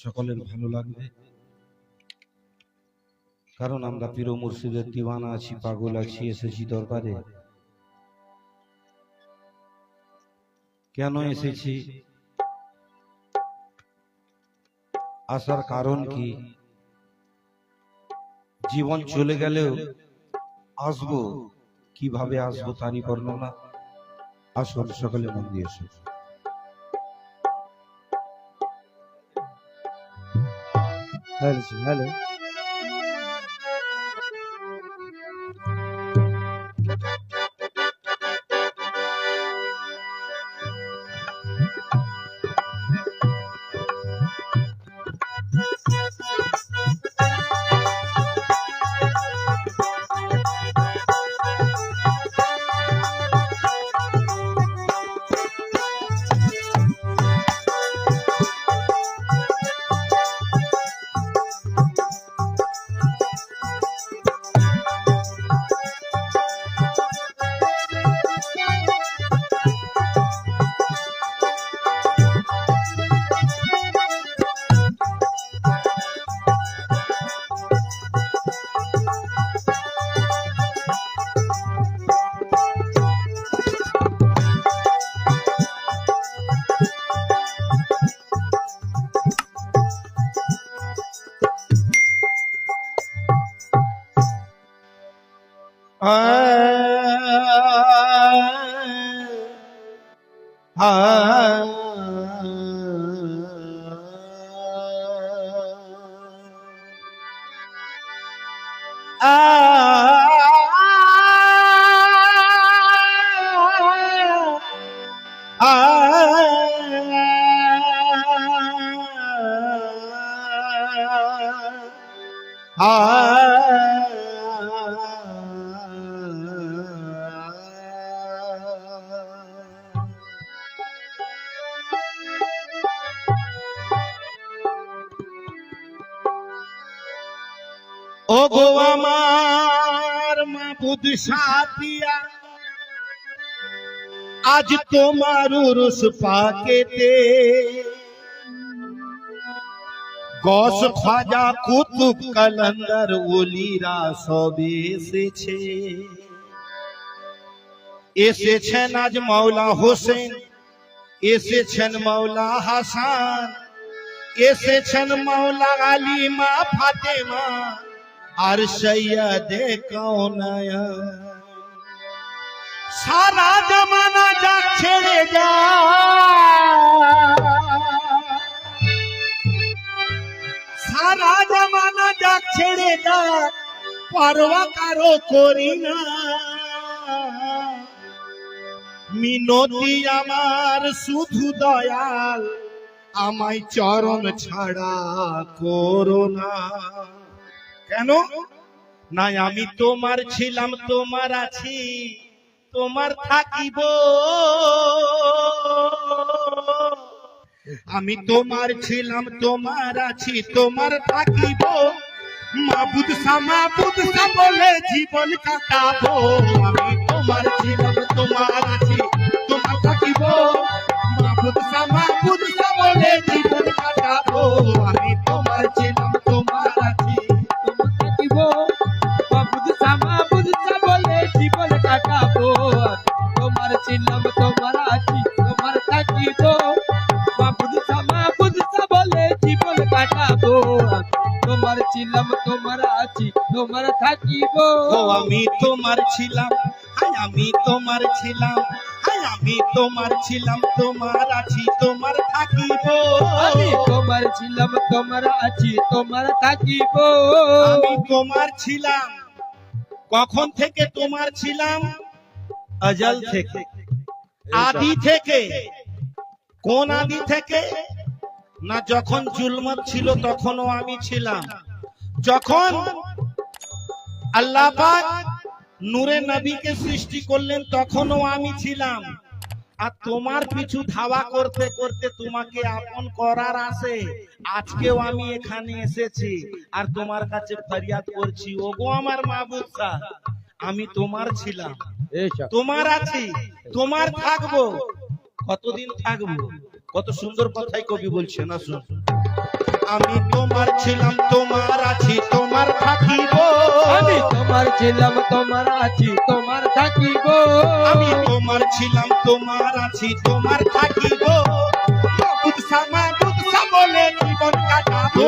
সকলের ভালো লাগবে, কারণ আমরা পীর মুর্শিদের দিওয়ানা আছি, পাগল আছি, এসেছি দরবারে। কেন এসেছি, আসার কারণ কি, জীবন চলে গেলেও আসবো, কিভাবে আসবো তারই বর্ণনা। আসুন সকলে মন দিয়ে এসো। হ্যালো। ও গো আমার মাবুদ সাথিয়া, আজ তোমার উরুস পাকেতে গস খাজা কুতুব কালান্দার ওলিরা সবে এসেছে। এসেছেন আজ মাওলা হোসেন, এসেছেন মাওলা হাসান, এসেছেন মাওলা আলী, মা ফাতেমা আর সৈয়দে কাউনায়া। সারা জমানা যাক ছেড়ে যা, সারা জমানা যাক ছেড়ে যা, পরোয়া কারো করি না। মিনতি আমার শুধু দয়াল, আমায় চরণ ছাড়া করো না। কেন না, আমি তোমার ছিলাম, তোমার আছি, তোমার থাকিব। আমি তোমার ছিলাম, তোমার আছি, তোমার থাকিব। মাবুদ মাবুদ বলে জীবন কাটাবো। আমি তোমার ছিলাম, তোমার আছি, তোমার থাকিব। মাবুদ মাবুদ বলে জীবন কাটাবো। আমি তোমার ছিলাম, তোমার আছি, তোমার ছিলাম, তোমার আছি, তোমার থাকিব। মাবুদ বলে জীবন কাটাবো। তোমার ছিলাম, তোমার আছি, তোমার থাকিব। আমি তোমার ছিলাম, আমি তোমার ছিলাম, আমি তোমার ছিলাম, তোমার আছি, তোমার থাকিব। আমি তোমার ছিলাম, তোমার আছি, তোমার থাকিব। আমি তোমার ছিলাম, কখন থেকে তোমার ছিলাম? আজল থেকে, আদি থেকে। কোন আদি থেকে? না, যখন জুলমত ছিল তখনও আমি ছিলাম। যখন আল্লাহ পাক নূরে নবীকে সৃষ্টি করলেন তখনও আমি ছিলাম। আর তোমার পিছু ধাওয়া করতে করতে তোমাকে আপন করার আসে আজকেও আমি এখানে এসেছি আর তোমার কাছে ফরিয়াদ করছি, ওগো আমার মাহবুব শাহ, আমি তোমার ছিলাম, তোমার আছি, তোমার থাকবো। কতদিন থাকবো? কত সুন্দর কথাই কবি বলছেন। আসুন। আমি তোমার ছিলাম তোমার আছি তোমার থাকিব আমি তোমার ছিলাম তোমার আছি তোমার থাকিব আমি তোমার ছিলাম তোমার আছি তোমার থাকিব বুদসা বলে জীবন কাটাবো